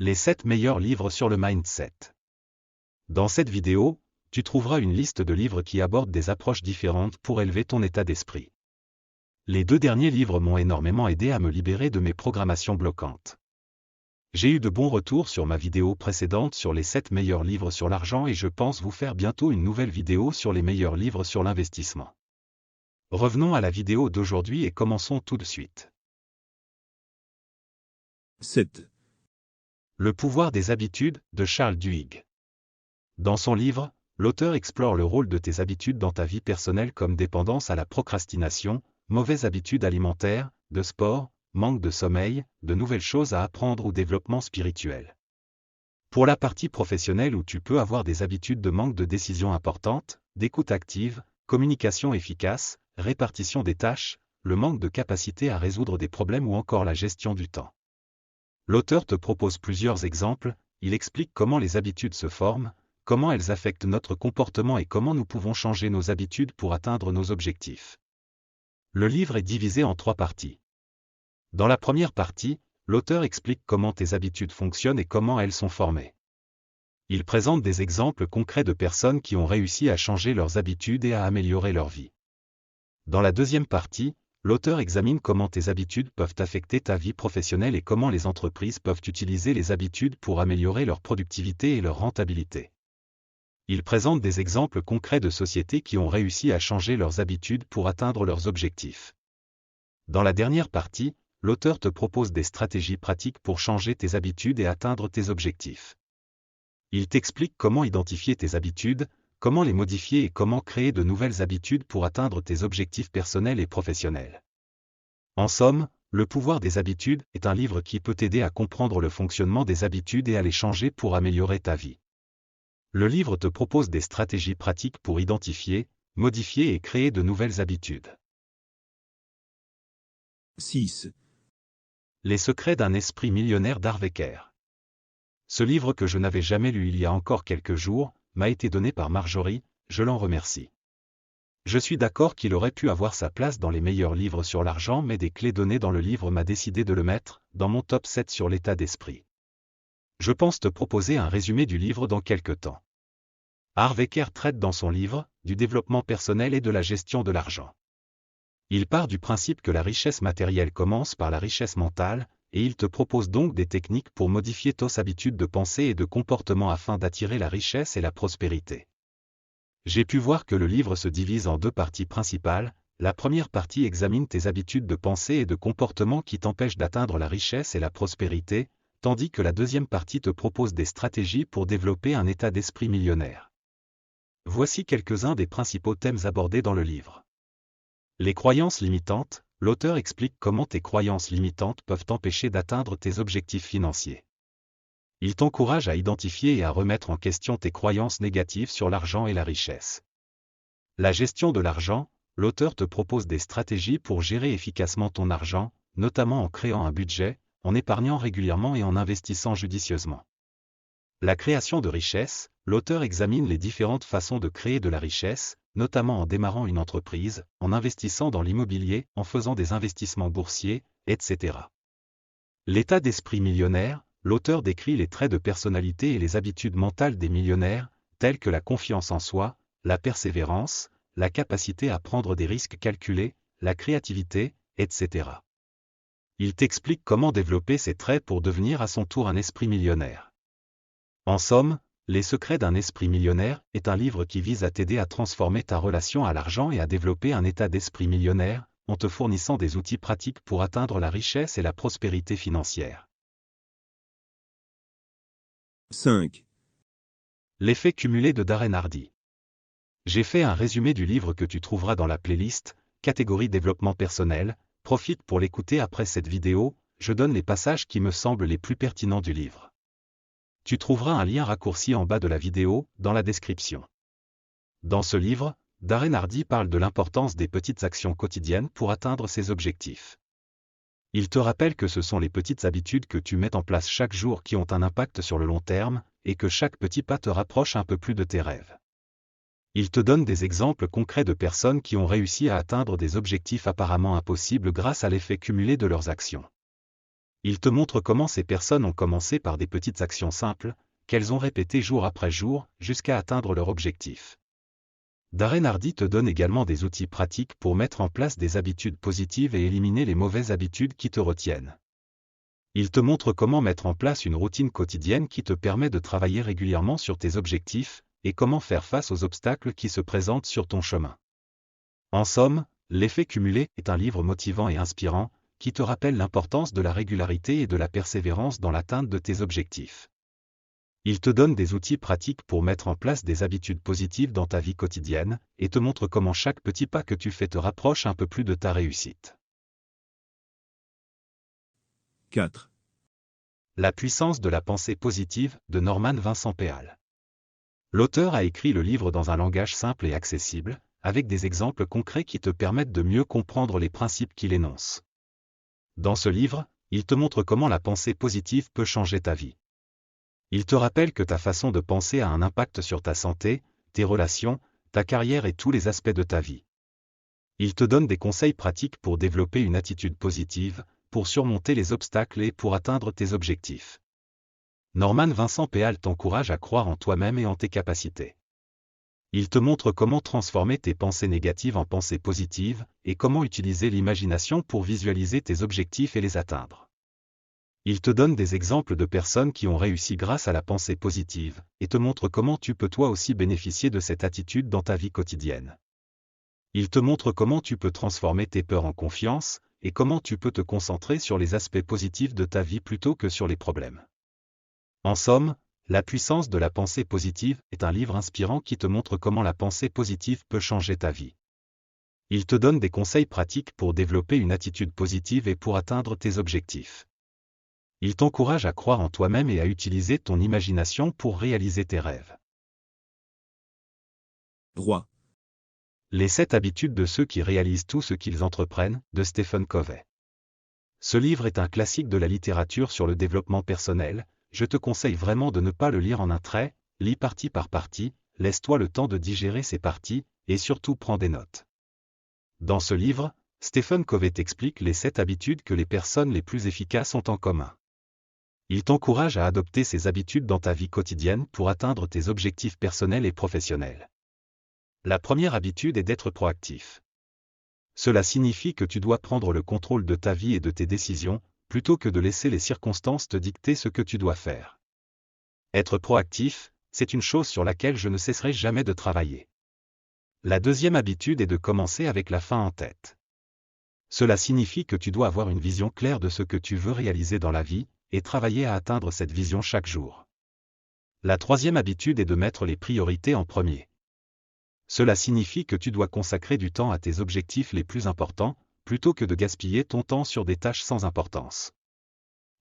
Les 7 meilleurs livres sur le mindset. Dans cette vidéo, tu trouveras une liste de livres qui abordent des approches différentes pour élever ton état d'esprit. Les 2 derniers livres m'ont énormément aidé à me libérer de mes programmations bloquantes. J'ai eu de bons retours sur ma vidéo précédente sur les 7 meilleurs livres sur l'argent et je pense vous faire bientôt une nouvelle vidéo sur les meilleurs livres sur l'investissement. Revenons à la vidéo d'aujourd'hui et commençons tout de suite. 7. Le pouvoir des habitudes, de Charles Duhigg. Dans son livre, l'auteur explore le rôle de tes habitudes dans ta vie personnelle comme dépendance à la procrastination, mauvaises habitudes alimentaires, de sport, manque de sommeil, de nouvelles choses à apprendre ou développement spirituel. Pour la partie professionnelle où tu peux avoir des habitudes de manque de décision importantes, d'écoute active, communication efficace, répartition des tâches, le manque de capacité à résoudre des problèmes ou encore la gestion du temps. L'auteur te propose plusieurs exemples, il explique comment les habitudes se forment, comment elles affectent notre comportement et comment nous pouvons changer nos habitudes pour atteindre nos objectifs. Le livre est divisé en 3 parties. Dans la première partie, l'auteur explique comment tes habitudes fonctionnent et comment elles sont formées. Il présente des exemples concrets de personnes qui ont réussi à changer leurs habitudes et à améliorer leur vie. Dans la deuxième partie, l'auteur examine comment tes habitudes peuvent affecter ta vie professionnelle et comment les entreprises peuvent utiliser les habitudes pour améliorer leur productivité et leur rentabilité. Il présente des exemples concrets de sociétés qui ont réussi à changer leurs habitudes pour atteindre leurs objectifs. Dans la dernière partie, l'auteur te propose des stratégies pratiques pour changer tes habitudes et atteindre tes objectifs. Il t'explique comment identifier tes habitudes, comment les modifier et comment créer de nouvelles habitudes pour atteindre tes objectifs personnels et professionnels. En somme, Le pouvoir des habitudes est un livre qui peut t'aider à comprendre le fonctionnement des habitudes et à les changer pour améliorer ta vie. Le livre te propose des stratégies pratiques pour identifier, modifier et créer de nouvelles habitudes. 6. Les secrets d'un esprit millionnaire d'Harvey Kerr. Ce livre que je n'avais jamais lu il y a encore quelques jours, m'a été donné par Marjorie, je l'en remercie. Je suis d'accord qu'il aurait pu avoir sa place dans les meilleurs livres sur l'argent, mais des clés données dans le livre m'a décidé de le mettre dans mon top 7 sur l'état d'esprit. Je pense te proposer un résumé du livre dans quelques temps. Harvey Kerr traite dans son livre du développement personnel et de la gestion de l'argent. Il part du principe que la richesse matérielle commence par la richesse mentale, et il te propose donc des techniques pour modifier tes habitudes de pensée et de comportement afin d'attirer la richesse et la prospérité. J'ai pu voir que le livre se divise en 2 parties principales. La première partie examine tes habitudes de pensée et de comportement qui t'empêchent d'atteindre la richesse et la prospérité, tandis que la deuxième partie te propose des stratégies pour développer un état d'esprit millionnaire. Voici quelques-uns des principaux thèmes abordés dans le livre. Les croyances limitantes, l'auteur explique comment tes croyances limitantes peuvent t'empêcher d'atteindre tes objectifs financiers. Il t'encourage à identifier et à remettre en question tes croyances négatives sur l'argent et la richesse. La gestion de l'argent, l'auteur te propose des stratégies pour gérer efficacement ton argent, notamment en créant un budget, en épargnant régulièrement et en investissant judicieusement. La création de richesse, l'auteur examine les différentes façons de créer de la richesse, notamment en démarrant une entreprise, en investissant dans l'immobilier, en faisant des investissements boursiers, etc. L'état d'esprit millionnaire, l'auteur décrit les traits de personnalité et les habitudes mentales des millionnaires, tels que la confiance en soi, la persévérance, la capacité à prendre des risques calculés, la créativité, etc. Il t'explique comment développer ces traits pour devenir à son tour un esprit millionnaire. En somme, Les secrets d'un esprit millionnaire est un livre qui vise à t'aider à transformer ta relation à l'argent et à développer un état d'esprit millionnaire, en te fournissant des outils pratiques pour atteindre la richesse et la prospérité financière. 5. L'effet cumulé de Darren Hardy. J'ai fait un résumé du livre que tu trouveras dans la playlist, catégorie développement personnel. Profite pour l'écouter après cette vidéo, je donne les passages qui me semblent les plus pertinents du livre. Tu trouveras un lien raccourci en bas de la vidéo, dans la description. Dans ce livre, Darren Hardy parle de l'importance des petites actions quotidiennes pour atteindre ses objectifs. Il te rappelle que ce sont les petites habitudes que tu mets en place chaque jour qui ont un impact sur le long terme, et que chaque petit pas te rapproche un peu plus de tes rêves. Il te donne des exemples concrets de personnes qui ont réussi à atteindre des objectifs apparemment impossibles grâce à l'effet cumulé de leurs actions. Il te montre comment ces personnes ont commencé par des petites actions simples, qu'elles ont répétées jour après jour, jusqu'à atteindre leur objectif. Darren Hardy te donne également des outils pratiques pour mettre en place des habitudes positives et éliminer les mauvaises habitudes qui te retiennent. Il te montre comment mettre en place une routine quotidienne qui te permet de travailler régulièrement sur tes objectifs, et comment faire face aux obstacles qui se présentent sur ton chemin. En somme, L'effet cumulé est un livre motivant et inspirant, qui te rappelle l'importance de la régularité et de la persévérance dans l'atteinte de tes objectifs. Il te donne des outils pratiques pour mettre en place des habitudes positives dans ta vie quotidienne, et te montre comment chaque petit pas que tu fais te rapproche un peu plus de ta réussite. 4. La puissance de la pensée positive, de Norman Vincent Peale. L'auteur a écrit le livre dans un langage simple et accessible, avec des exemples concrets qui te permettent de mieux comprendre les principes qu'il énonce. Dans ce livre, il te montre comment la pensée positive peut changer ta vie. Il te rappelle que ta façon de penser a un impact sur ta santé, tes relations, ta carrière et tous les aspects de ta vie. Il te donne des conseils pratiques pour développer une attitude positive, pour surmonter les obstacles et pour atteindre tes objectifs. Norman Vincent Peale t'encourage à croire en toi-même et en tes capacités. Il te montre comment transformer tes pensées négatives en pensées positives, et comment utiliser l'imagination pour visualiser tes objectifs et les atteindre. Il te donne des exemples de personnes qui ont réussi grâce à la pensée positive, et te montre comment tu peux toi aussi bénéficier de cette attitude dans ta vie quotidienne. Il te montre comment tu peux transformer tes peurs en confiance, et comment tu peux te concentrer sur les aspects positifs de ta vie plutôt que sur les problèmes. En somme, La puissance de la pensée positive est un livre inspirant qui te montre comment la pensée positive peut changer ta vie. Il te donne des conseils pratiques pour développer une attitude positive et pour atteindre tes objectifs. Il t'encourage à croire en toi-même et à utiliser ton imagination pour réaliser tes rêves. 3. Les 7 habitudes de ceux qui réalisent tout ce qu'ils entreprennent, de Stephen Covey. Ce livre est un classique de la littérature sur le développement personnel. Je te conseille vraiment de ne pas le lire en un trait, lis partie par partie, laisse-toi le temps de digérer ces parties, et surtout prends des notes. Dans ce livre, Stephen Covey t'explique les 7 habitudes que les personnes les plus efficaces ont en commun. Il t'encourage à adopter ces habitudes dans ta vie quotidienne pour atteindre tes objectifs personnels et professionnels. La première habitude est d'être proactif. Cela signifie que tu dois prendre le contrôle de ta vie et de tes décisions, plutôt que de laisser les circonstances te dicter ce que tu dois faire. Être proactif, c'est une chose sur laquelle je ne cesserai jamais de travailler. La deuxième habitude est de commencer avec la fin en tête. Cela signifie que tu dois avoir une vision claire de ce que tu veux réaliser dans la vie, et travailler à atteindre cette vision chaque jour. La troisième habitude est de mettre les priorités en premier. Cela signifie que tu dois consacrer du temps à tes objectifs les plus importants, plutôt que de gaspiller ton temps sur des tâches sans importance.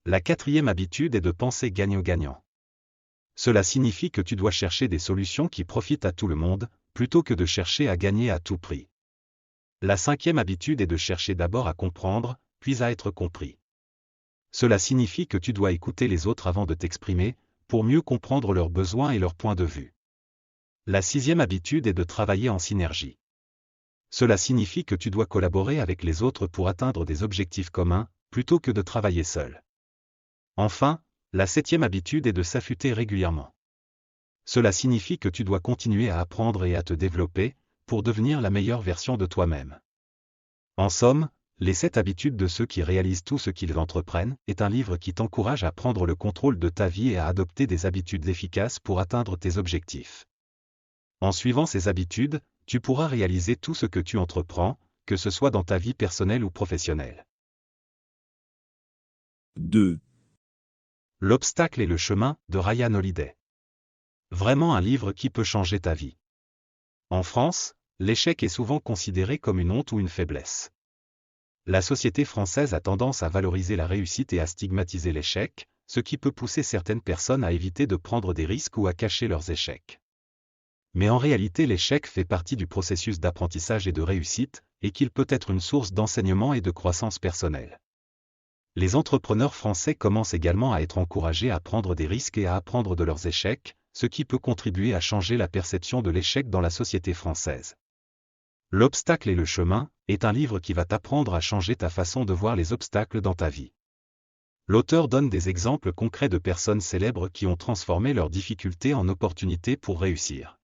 La quatrième habitude est de penser gagnant-gagnant. Cela signifie que tu dois chercher des solutions qui profitent à tout le monde, plutôt que de chercher à gagner à tout prix. La cinquième habitude est de chercher d'abord à comprendre, puis à être compris. Cela signifie que tu dois écouter les autres avant de t'exprimer, pour mieux comprendre leurs besoins et leurs points de vue. La sixième habitude est de travailler en synergie. Cela signifie que tu dois collaborer avec les autres pour atteindre des objectifs communs, plutôt que de travailler seul. Enfin, la septième habitude est de s'affûter régulièrement. Cela signifie que tu dois continuer à apprendre et à te développer, pour devenir la meilleure version de toi-même. En somme, Les 7 habitudes de ceux qui réalisent tout ce qu'ils entreprennent est un livre qui t'encourage à prendre le contrôle de ta vie et à adopter des habitudes efficaces pour atteindre tes objectifs. En suivant ces habitudes, tu pourras réaliser tout ce que tu entreprends, que ce soit dans ta vie personnelle ou professionnelle. 2. L'obstacle et le chemin, de Ryan Holiday. Vraiment un livre qui peut changer ta vie. En France, l'échec est souvent considéré comme une honte ou une faiblesse. La société française a tendance à valoriser la réussite et à stigmatiser l'échec, ce qui peut pousser certaines personnes à éviter de prendre des risques ou à cacher leurs échecs. Mais en réalité, l'échec fait partie du processus d'apprentissage et de réussite, et qu'il peut être une source d'enseignement et de croissance personnelle. Les entrepreneurs français commencent également à être encouragés à prendre des risques et à apprendre de leurs échecs, ce qui peut contribuer à changer la perception de l'échec dans la société française. L'obstacle et le chemin est un livre qui va t'apprendre à changer ta façon de voir les obstacles dans ta vie. L'auteur donne des exemples concrets de personnes célèbres qui ont transformé leurs difficultés en opportunités pour réussir.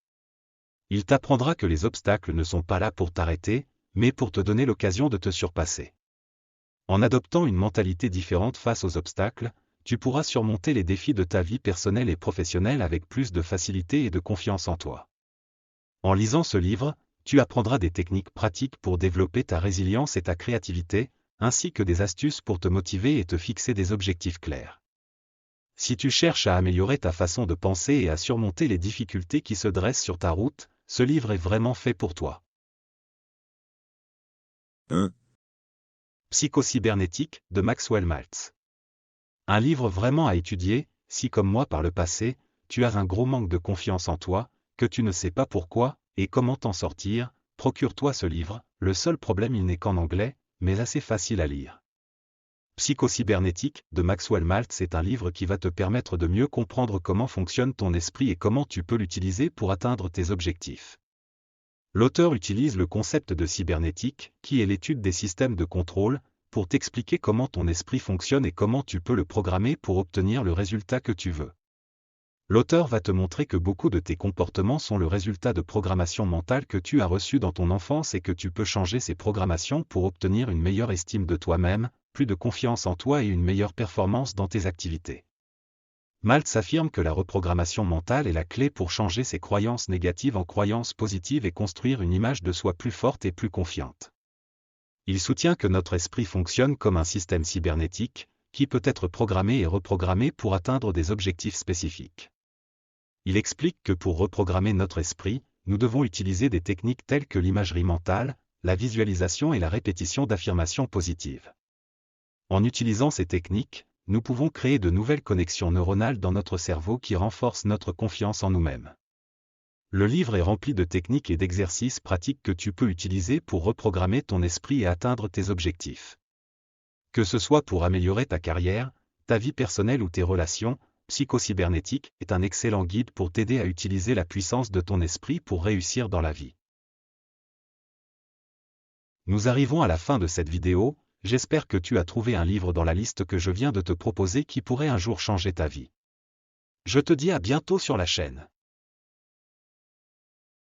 Il t'apprendra que les obstacles ne sont pas là pour t'arrêter, mais pour te donner l'occasion de te surpasser. En adoptant une mentalité différente face aux obstacles, tu pourras surmonter les défis de ta vie personnelle et professionnelle avec plus de facilité et de confiance en toi. En lisant ce livre, tu apprendras des techniques pratiques pour développer ta résilience et ta créativité, ainsi que des astuces pour te motiver et te fixer des objectifs clairs. Si tu cherches à améliorer ta façon de penser et à surmonter les difficultés qui se dressent sur ta route, ce livre est vraiment fait pour toi. 1, Psychocybernétique, de Maxwell Maltz. Un livre vraiment à étudier, si comme moi par le passé, tu as un gros manque de confiance en toi, que tu ne sais pas pourquoi, et comment t'en sortir, procure-toi ce livre. Le seul problème il n'est qu'en anglais, mais assez facile à lire. Psychocybernétique, de Maxwell Maltz est un livre qui va te permettre de mieux comprendre comment fonctionne ton esprit et comment tu peux l'utiliser pour atteindre tes objectifs. L'auteur utilise le concept de cybernétique, qui est l'étude des systèmes de contrôle, pour t'expliquer comment ton esprit fonctionne et comment tu peux le programmer pour obtenir le résultat que tu veux. L'auteur va te montrer que beaucoup de tes comportements sont le résultat de programmations mentales que tu as reçues dans ton enfance et que tu peux changer ces programmations pour obtenir une meilleure estime de toi-même, plus de confiance en toi et une meilleure performance dans tes activités. Maltz affirme que la reprogrammation mentale est la clé pour changer ses croyances négatives en croyances positives et construire une image de soi plus forte et plus confiante. Il soutient que notre esprit fonctionne comme un système cybernétique, qui peut être programmé et reprogrammé pour atteindre des objectifs spécifiques. Il explique que pour reprogrammer notre esprit, nous devons utiliser des techniques telles que l'imagerie mentale, la visualisation et la répétition d'affirmations positives. En utilisant ces techniques, nous pouvons créer de nouvelles connexions neuronales dans notre cerveau qui renforcent notre confiance en nous-mêmes. Le livre est rempli de techniques et d'exercices pratiques que tu peux utiliser pour reprogrammer ton esprit et atteindre tes objectifs. Que ce soit pour améliorer ta carrière, ta vie personnelle ou tes relations, Psychocybernétique est un excellent guide pour t'aider à utiliser la puissance de ton esprit pour réussir dans la vie. Nous arrivons à la fin de cette vidéo, j'espère que tu as trouvé un livre dans la liste que je viens de te proposer qui pourrait un jour changer ta vie. Je te dis à bientôt sur la chaîne.